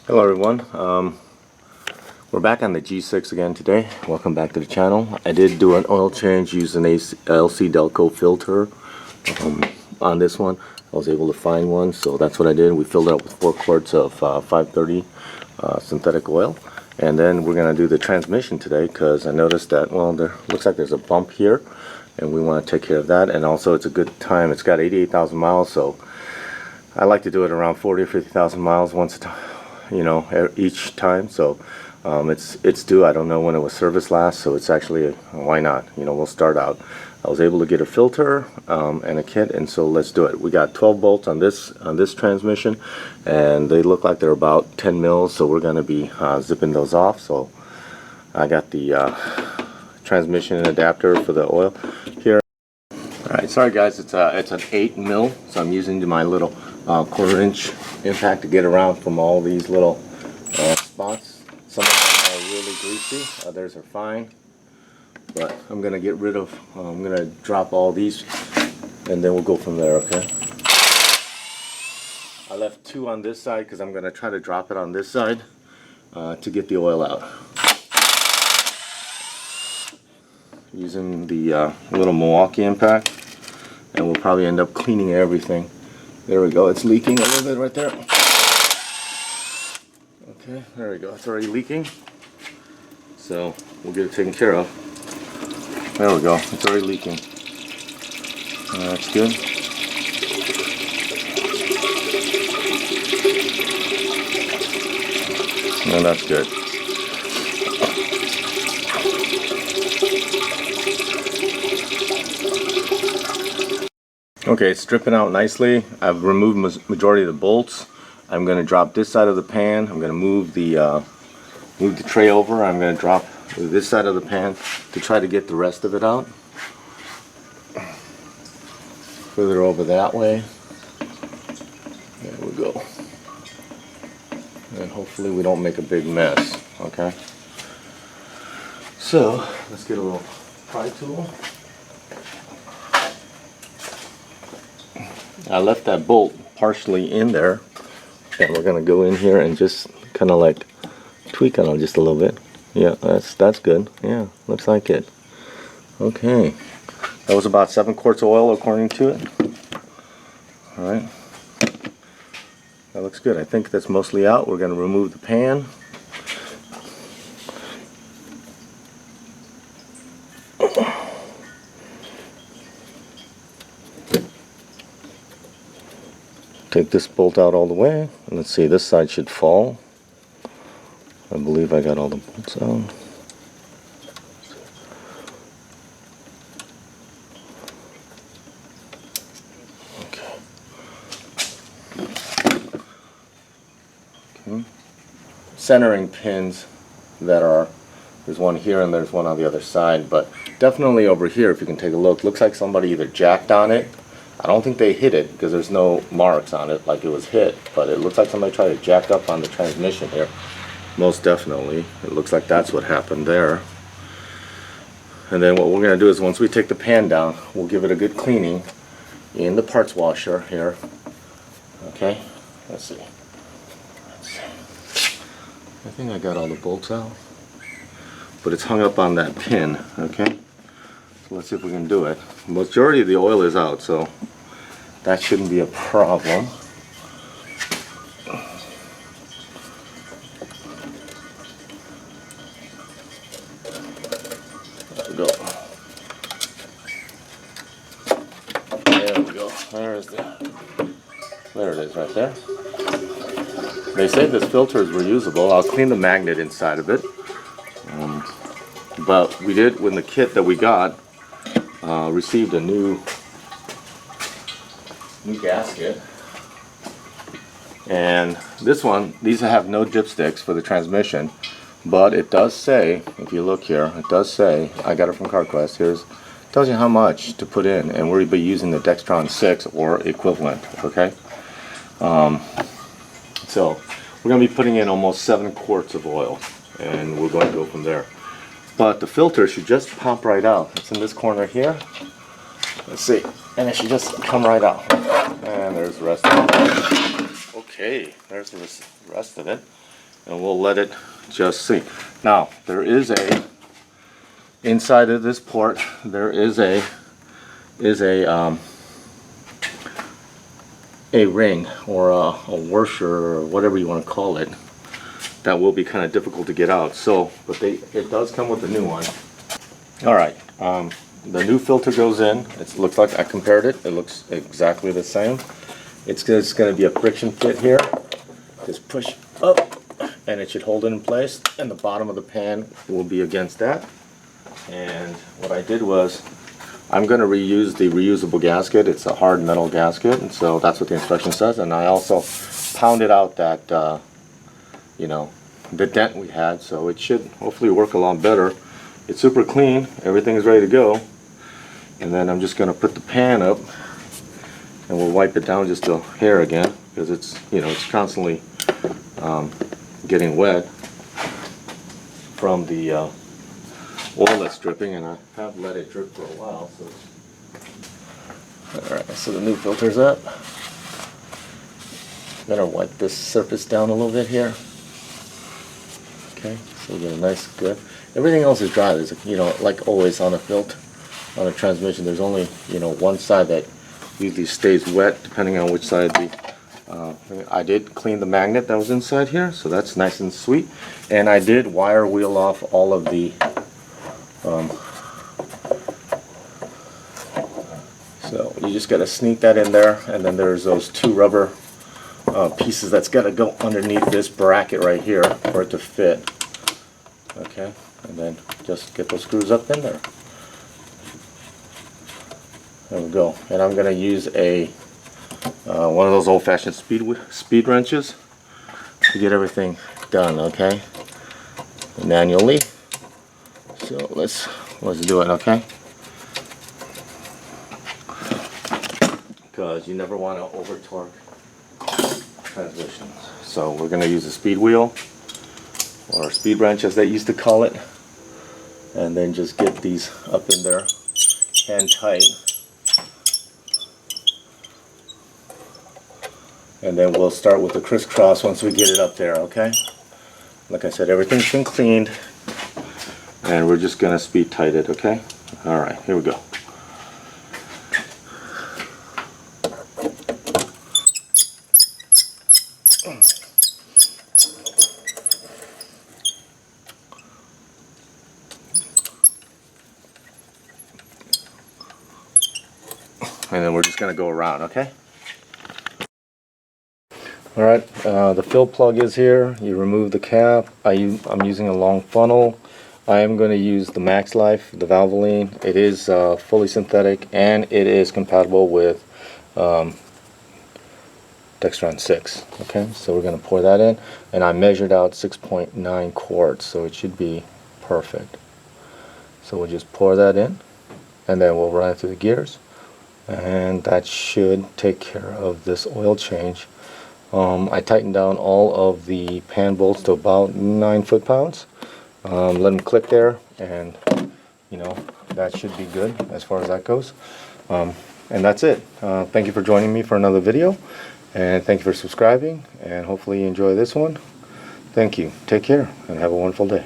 Hello everyone, we're back on the G6 again today. Welcome back to the channel. I did do an oil change using a LC Delco filter on this one. I was able to find one, so that's what I did. We filled it up with 4 quarts of 530 synthetic oil. And then we're going to do the transmission today because I noticed that, well, there looks like there's a bump here and we want to take care of that. And also it's a good time. It's got 88,000 miles, so I like to do it around 40 or 50,000 miles once a time, each time. So it's due. I don't know when it was serviced last, so it's actually why not, we'll start out. I was able to get a filter and a kit, and so let's do it. We got 12 bolts on this transmission, and they look like they're about 10 mils, so we're going to be zipping those off. So I got the transmission adapter for the oil here. Alright, sorry guys, it's an 8 mil, so I'm using my little 1/4 inch impact to get around from all these little spots. Some of them are really greasy, others are fine, but I'm gonna get rid of, I'm gonna drop all these and then we'll go from there, okay? I left 2 on this side because I'm gonna try to drop it on this side to get the oil out. Using the little Milwaukee impact, and we'll probably end up cleaning everything. There we go, it's leaking a little bit right there. Okay, there we go, it's already leaking. So we'll get it taken care of. There we go, it's already leaking. That's good. And that's good. Okay, it's stripping out nicely. I've removed majority of the bolts. I'm going to drop this side of the pan. I'm going to move the tray over. I'm going to drop this side of the pan to try to get the rest of it out. Further over that way. There we go. And hopefully we don't make a big mess. Okay. So let's get a little pry tool. I left that bolt partially in there, and we're gonna go in here and just kind of like tweak on it just a little bit. Yeah, that's good. Yeah, looks like it. Okay, that was about 7 quarts of oil according to it. All right, that looks good. I think that's mostly out. We're gonna remove the pan. Take this bolt out all the way, and let's see, this side should fall. I believe I got all the bolts out. Okay. Centering pins there's one here and there's one on the other side, but definitely over here, if you can take a look, looks like somebody either jacked on it. I don't think they hit it because there's no marks on it like it was hit, but it looks like somebody tried to jack up on the transmission here. Most definitely. It looks like that's what happened there. And then what we're going to do is once we take the pan down, we'll give it a good cleaning in the parts washer here. Okay, let's see. I think I got all the bolts out, but it's hung up on that pin. Okay, so let's see if we can do it. Majority of the oil is out, so that shouldn't be a problem. There we go. There we go. There it is right there. They say this filter is reusable. I'll clean the magnet inside of it. But we did, when the kit that we got, received a new gasket, and these have no dipsticks for the transmission, but it does say, if you look here, it does say, I got it from CarQuest, tells you how much to put in, and we'll be using the Dextron 6 or equivalent. Okay, so we're going to be putting in almost 7 quarts of oil, and we're going to go from there. But the filter should just pop right out. It's in this corner here. Let's see. And it should just come right out. And there's the rest of it. Okay, there's the rest of it. and we'll let it just sink. Now there is a inside of this port, there is a ring or a washer or whatever you want to call it that will be kind of difficult to get out. So, but it does come with a new one. All right, the new filter goes in. It looks like I compared it. It looks exactly the same. It's just going to be a friction fit here. Just push up, and it should hold it in place. And the bottom of the pan will be against that. And what I did was, I'm going to reuse the reusable gasket. It's a hard metal gasket, and so that's what the instruction says. And I also pounded out that, you know, the dent we had, so it should hopefully work a lot better. It's super clean. Everything is ready to go. And then I'm just going to put the pan up, and we'll wipe it down just a hair again, because it's, you know, it's constantly getting wet from the oil that's dripping, and I have let it drip for a while. So, all right, so the new filter's up. I'm gonna wipe this surface down a little bit here. Okay, so we get a nice good. Everything else is dry. There's, you know, like always on a filter, on a transmission, there's only, you know, one side that usually stays wet, depending on which side the. I did clean the magnet that was inside here, so that's nice and sweet. And I did wire wheel off all of the. So you just got to sneak that in there, and then there's those two rubber pieces that's got to go underneath this bracket right here for it to fit. Okay, and then just get those screws up in there. There we go. And I'm going to use a one of those old-fashioned speed wrenches to get everything done. Okay, manually. So let's do it. Okay. Because you never want to over torque transmissions. So we're going to use a speed wheel, or speed wrench as they used to call it, and then just get these up in there and tight, and then we'll start with the crisscross once we get it up there. Okay, like I said, everything's been cleaned, and we're just going to speed tight it. Okay, all right, here we go. And then we're just going to go around, okay? Alright, the fill plug is here. You remove the cap. I'm using a long funnel. I am going to use the Max Life, the Valvoline. It is fully synthetic, and it is compatible with Dextron 6. Okay, so we're going to pour that in. And I measured out 6.9 quarts, so it should be perfect. So we'll just pour that in, and then we'll run it through the gears. And that should take care of this oil change. I tightened down all of the pan bolts to about 9 foot-pounds. Let them click there, and you know, that should be good as far as that goes. And that's it. Thank you for joining me for another video, and thank you for subscribing, and hopefully you enjoy this one. Thank you. Take care and have a wonderful day.